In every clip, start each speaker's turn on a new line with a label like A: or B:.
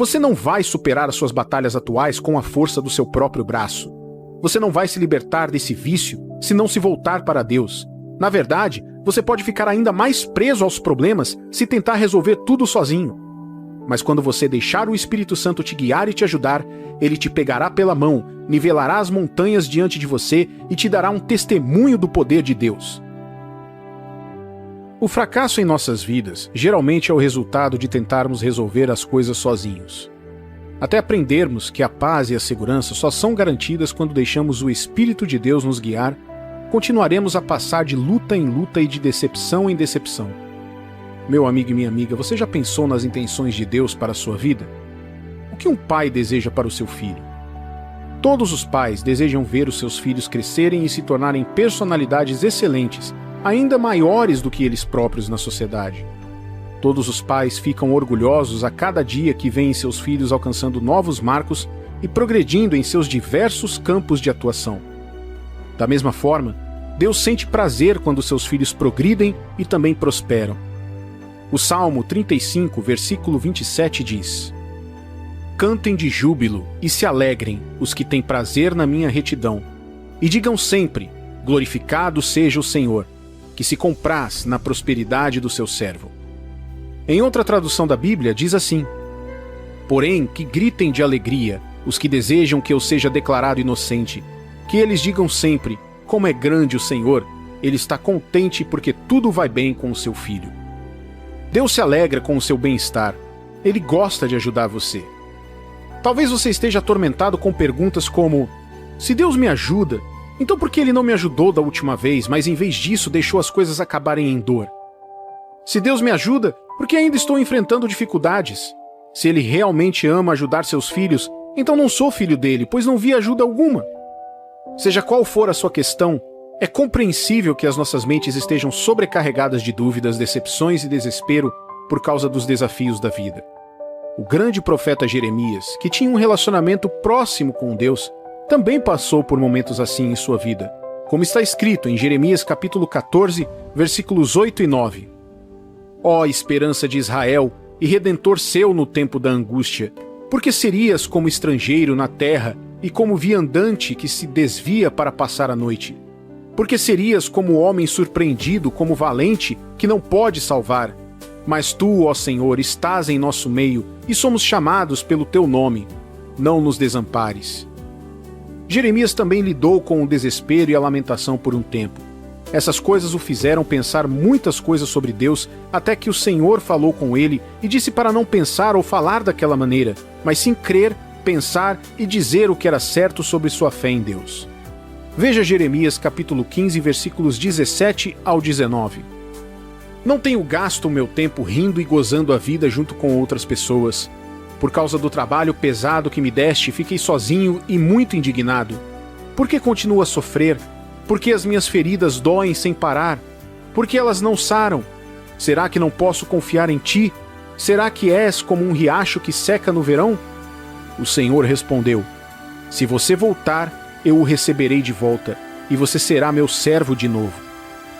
A: Você não vai superar as suas batalhas atuais com a força do seu próprio braço. Você não vai se libertar desse vício se não se voltar para Deus. Na verdade, você pode ficar ainda mais preso aos problemas se tentar resolver tudo sozinho. Mas quando você deixar o Espírito Santo te guiar e te ajudar, ele te pegará pela mão, nivelará as montanhas diante de você e te dará um testemunho do poder de Deus. O fracasso em nossas vidas geralmente é o resultado de tentarmos resolver as coisas sozinhos. Até aprendermos que a paz e a segurança só são garantidas quando deixamos o Espírito de Deus nos guiar, continuaremos a passar de luta em luta e de decepção em decepção. Meu amigo e minha amiga, você já pensou nas intenções de Deus para a sua vida? O que um pai deseja para o seu filho? Todos os pais desejam ver os seus filhos crescerem e se tornarem personalidades excelentes, ainda maiores do que eles próprios na sociedade. Todos os pais ficam orgulhosos a cada dia que veem seus filhos alcançando novos marcos e progredindo em seus diversos campos de atuação. Da mesma forma, Deus sente prazer quando seus filhos progridem e também prosperam. O Salmo 35, versículo 27 diz: Cantem de júbilo e se alegrem os que têm prazer na minha retidão, e digam sempre: glorificado seja o Senhor, que se compraz na prosperidade do seu servo. Em outra tradução da Bíblia diz assim: Porém, que gritem de alegria os que desejam que eu seja declarado inocente, que eles digam sempre: como é grande o Senhor, ele está contente porque tudo vai bem com o seu filho. Deus se alegra com o seu bem-estar. Ele gosta de ajudar você. Talvez você esteja atormentado com perguntas como: se Deus me ajuda, então por que ele não me ajudou da última vez, mas em vez disso deixou as coisas acabarem em dor? Se Deus me ajuda, por que ainda estou enfrentando dificuldades? Se ele realmente ama ajudar seus filhos, então não sou filho dele, pois não vi ajuda alguma. Seja qual for a sua questão, é compreensível que as nossas mentes estejam sobrecarregadas de dúvidas, decepções e desespero por causa dos desafios da vida. O grande profeta Jeremias, que tinha um relacionamento próximo com Deus, também passou por momentos assim em sua vida, como está escrito em Jeremias capítulo 14, versículos 8 e 9. Ó esperança de Israel e redentor seu no tempo da angústia, porque serias como estrangeiro na terra e como viandante que se desvia para passar a noite. Porque serias como homem surpreendido, como valente, que não pode salvar. Mas tu, ó Senhor, estás em nosso meio, e somos chamados pelo teu nome. Não nos desampares. Jeremias também lidou com o desespero e a lamentação por um tempo. Essas coisas o fizeram pensar muitas coisas sobre Deus, até que o Senhor falou com ele e disse para não pensar ou falar daquela maneira, mas sim crer, pensar e dizer o que era certo sobre sua fé em Deus. Veja Jeremias capítulo 15, versículos 17 ao 19. Não tenho gasto o meu tempo rindo e gozando a vida junto com outras pessoas. Por causa do trabalho pesado que me deste, fiquei sozinho e muito indignado. Por que continuo a sofrer? Por que as minhas feridas doem sem parar? Por que elas não saram? Será que não posso confiar em ti? Será que és como um riacho que seca no verão? O Senhor respondeu: se você voltar, eu o receberei de volta, e você será meu servo de novo.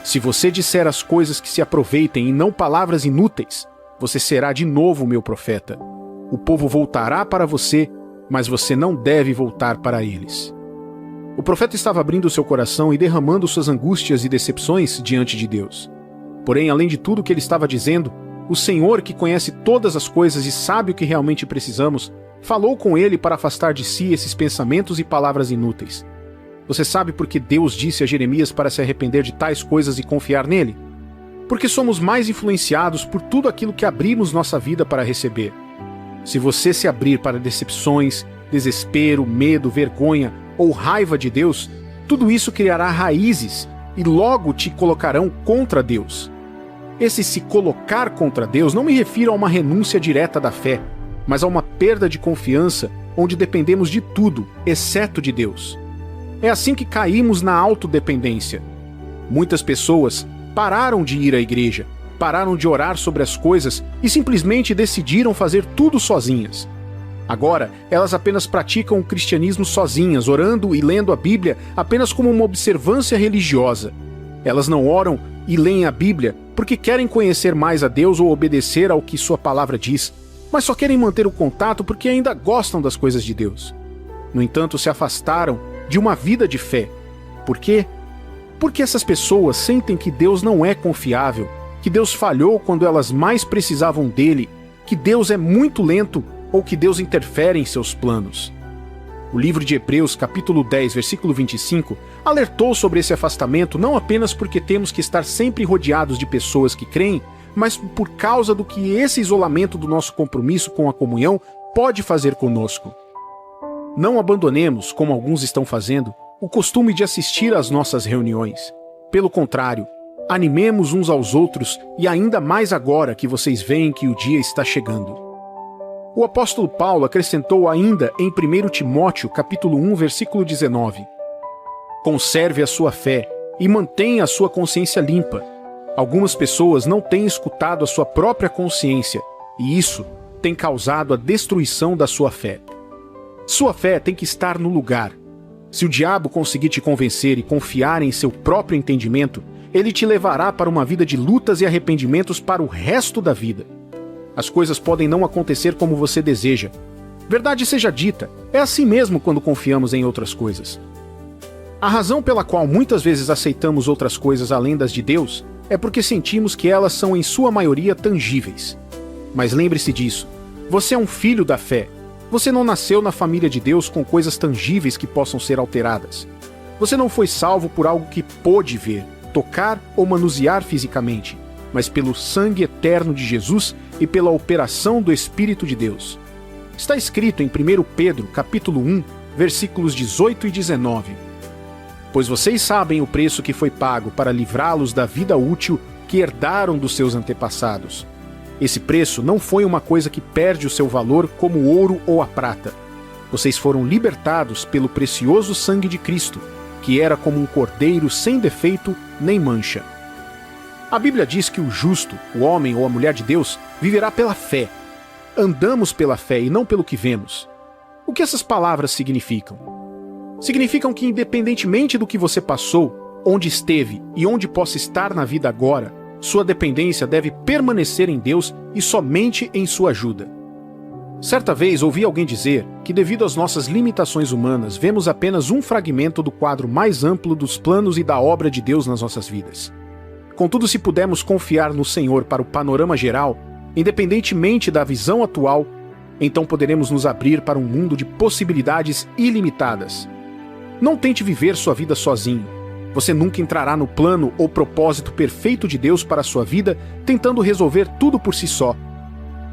A: Se você disser as coisas que se aproveitem e não palavras inúteis, você será de novo meu profeta. O povo voltará para você, mas você não deve voltar para eles. O profeta estava abrindo seu coração e derramando suas angústias e decepções diante de Deus. Porém, além de tudo o que ele estava dizendo, o Senhor, que conhece todas as coisas e sabe o que realmente precisamos, falou com ele para afastar de si esses pensamentos e palavras inúteis. Você sabe por que Deus disse a Jeremias para se arrepender de tais coisas e confiar nele? Porque somos mais influenciados por tudo aquilo que abrimos nossa vida para receber. Se você se abrir para decepções, desespero, medo, vergonha ou raiva de Deus, tudo isso criará raízes e logo te colocarão contra Deus. Esse se colocar contra Deus não me refiro a uma renúncia direta da fé, mas a uma perda de confiança onde dependemos de tudo, exceto de Deus. É assim que caímos na autodependência. Muitas pessoas pararam de ir à igreja, pararam de orar sobre as coisas e simplesmente decidiram fazer tudo sozinhas. Agora, elas apenas praticam o cristianismo sozinhas, orando e lendo a Bíblia apenas como uma observância religiosa. Elas não oram e leem a Bíblia porque querem conhecer mais a Deus ou obedecer ao que sua palavra diz, mas só querem manter o contato porque ainda gostam das coisas de Deus. No entanto, se afastaram de uma vida de fé. Por quê? Porque essas pessoas sentem que Deus não é confiável, que Deus falhou quando elas mais precisavam dele, que Deus é muito lento ou que Deus interfere em seus planos. O livro de Hebreus, capítulo 10, versículo 25, alertou sobre esse afastamento não apenas porque temos que estar sempre rodeados de pessoas que creem, mas por causa do que esse isolamento do nosso compromisso com a comunhão pode fazer conosco. Não abandonemos, como alguns estão fazendo, o costume de assistir às nossas reuniões. Pelo contrário, animemos uns aos outros e ainda mais agora que vocês veem que o dia está chegando. O apóstolo Paulo acrescentou ainda em 1 Timóteo, capítulo 1, versículo 19: Conserve a sua fé e mantenha a sua consciência limpa. Algumas pessoas não têm escutado a sua própria consciência, e isso tem causado a destruição da sua fé. Sua fé tem que estar no lugar. Se o diabo conseguir te convencer e confiar em seu próprio entendimento, ele te levará para uma vida de lutas e arrependimentos para o resto da vida. As coisas podem não acontecer como você deseja. Verdade seja dita, é assim mesmo quando confiamos em outras coisas. A razão pela qual muitas vezes aceitamos outras coisas além das de Deus é porque sentimos que elas são em sua maioria tangíveis. Mas lembre-se disso, você é um filho da fé. Você não nasceu na família de Deus com coisas tangíveis que possam ser alteradas. Você não foi salvo por algo que pôde ver, tocar ou manusear fisicamente, mas pelo sangue eterno de Jesus e pela operação do Espírito de Deus. Está escrito em 1 Pedro, capítulo 1, versículos 18 e 19. Pois vocês sabem o preço que foi pago para livrá-los da vida útil que herdaram dos seus antepassados. Esse preço não foi uma coisa que perde o seu valor como o ouro ou a prata. Vocês foram libertados pelo precioso sangue de Cristo, que era como um cordeiro sem defeito nem mancha. A Bíblia diz que o justo, o homem ou a mulher de Deus, viverá pela fé. Andamos pela fé e não pelo que vemos. O que essas palavras significam? Significam que, independentemente do que você passou, onde esteve e onde possa estar na vida agora, sua dependência deve permanecer em Deus e somente em sua ajuda. Certa vez ouvi alguém dizer que, devido às nossas limitações humanas, vemos apenas um fragmento do quadro mais amplo dos planos e da obra de Deus nas nossas vidas. Contudo, se pudermos confiar no Senhor para o panorama geral, independentemente da visão atual, então poderemos nos abrir para um mundo de possibilidades ilimitadas. Não tente viver sua vida sozinho. Você nunca entrará no plano ou propósito perfeito de Deus para a sua vida tentando resolver tudo por si só.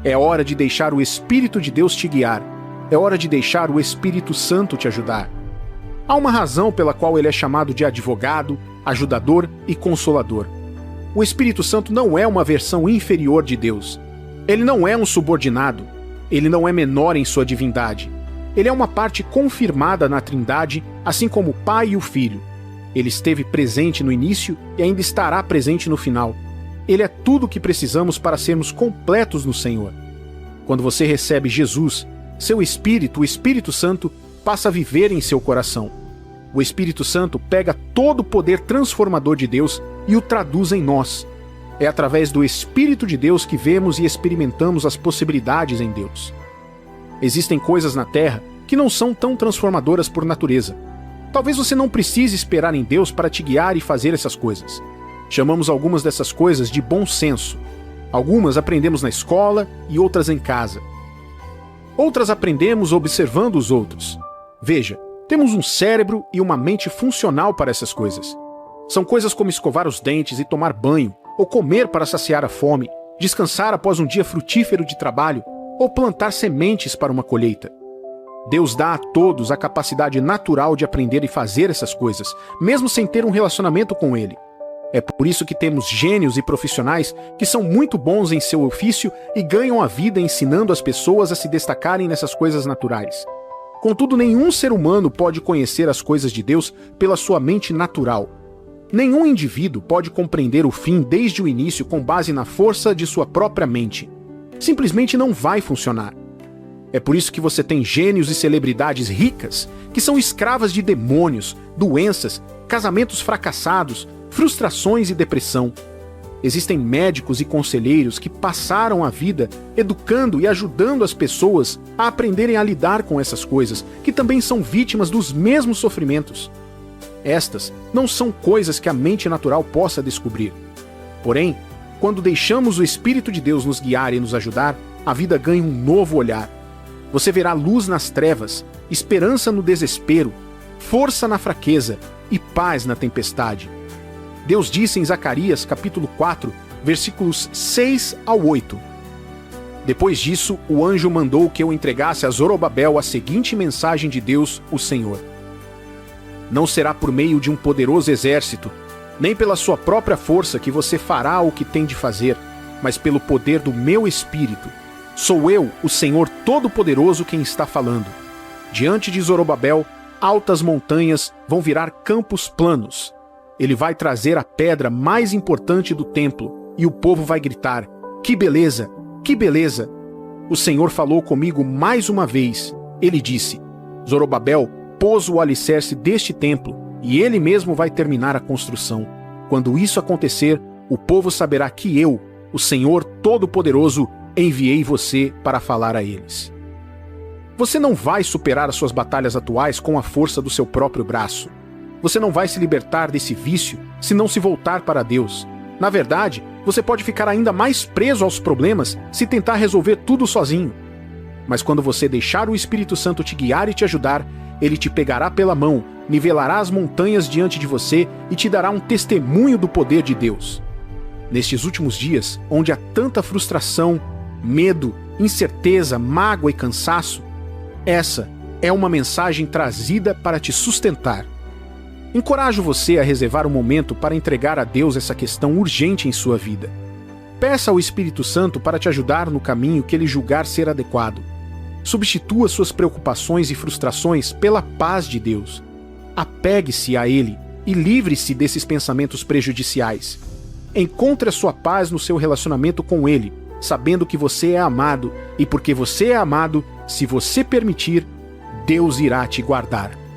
A: É hora de deixar o Espírito de Deus te guiar. É hora de deixar o Espírito Santo te ajudar. Há uma razão pela qual ele é chamado de advogado, ajudador e consolador. O Espírito Santo não é uma versão inferior de Deus. Ele não é um subordinado. Ele não é menor em sua divindade. Ele é uma parte confirmada na Trindade, assim como o Pai e o Filho. Ele esteve presente no início e ainda estará presente no final. Ele é tudo o que precisamos para sermos completos no Senhor. Quando você recebe Jesus, seu Espírito, o Espírito Santo, passa a viver em seu coração. O Espírito Santo pega todo o poder transformador de Deus e o traduz em nós. É através do Espírito de Deus que vemos e experimentamos as possibilidades em Deus. Existem coisas na Terra que não são tão transformadoras por natureza. Talvez você não precise esperar em Deus para te guiar e fazer essas coisas. Chamamos algumas dessas coisas de bom senso. Algumas aprendemos na escola e outras em casa. Outras aprendemos observando os outros. Veja, temos um cérebro e uma mente funcional para essas coisas. São coisas como escovar os dentes e tomar banho, ou comer para saciar a fome, descansar após um dia frutífero de trabalho, ou plantar sementes para uma colheita. Deus dá a todos a capacidade natural de aprender e fazer essas coisas, mesmo sem ter um relacionamento com Ele. É por isso que temos gênios e profissionais que são muito bons em seu ofício e ganham a vida ensinando as pessoas a se destacarem nessas coisas naturais. Contudo, nenhum ser humano pode conhecer as coisas de Deus pela sua mente natural. Nenhum indivíduo pode compreender o fim desde o início com base na força de sua própria mente. Simplesmente não vai funcionar. É por isso que você tem gênios e celebridades ricas que são escravas de demônios, doenças, casamentos fracassados, frustrações e depressão. Existem médicos e conselheiros que passaram a vida educando e ajudando as pessoas a aprenderem a lidar com essas coisas, que também são vítimas dos mesmos sofrimentos. Estas não são coisas que a mente natural possa descobrir. Porém, quando deixamos o Espírito de Deus nos guiar e nos ajudar, a vida ganha um novo olhar. Você verá luz nas trevas, esperança no desespero, força na fraqueza e paz na tempestade. Deus disse em Zacarias capítulo 4, versículos 6 ao 8. Depois disso, o anjo mandou que eu entregasse a Zorobabel a seguinte mensagem de Deus, o Senhor. Não será por meio de um poderoso exército, nem pela sua própria força que você fará o que tem de fazer, mas pelo poder do meu Espírito. Sou eu, o Senhor Todo-Poderoso, quem está falando. Diante de Zorobabel, altas montanhas vão virar campos planos. Ele vai trazer a pedra mais importante do templo, e o povo vai gritar: que beleza! Que beleza! O Senhor falou comigo mais uma vez. Ele disse: Zorobabel pôs o alicerce deste templo, e ele mesmo vai terminar a construção. Quando isso acontecer, o povo saberá que eu, o Senhor Todo-Poderoso, enviei você para falar a eles. Você não vai superar as suas batalhas atuais com a força do seu próprio braço. Você não vai se libertar desse vício se não se voltar para Deus. Na verdade, você pode ficar ainda mais preso aos problemas se tentar resolver tudo sozinho. Mas quando você deixar o Espírito Santo te guiar e te ajudar, ele te pegará pela mão, nivelará as montanhas diante de você e te dará um testemunho do poder de Deus. Nestes últimos dias, onde há tanta frustração, medo, incerteza, mágoa e cansaço, essa é uma mensagem trazida para te sustentar. Encorajo você a reservar um momento para entregar a Deus essa questão urgente em sua vida. Peça ao Espírito Santo para te ajudar no caminho que ele julgar ser adequado. Substitua suas preocupações e frustrações pela paz de Deus. Apegue-se a ele e livre-se desses pensamentos prejudiciais. Encontre a sua paz no seu relacionamento com ele, sabendo que você é amado, e porque você é amado, se você permitir, Deus irá te guardar.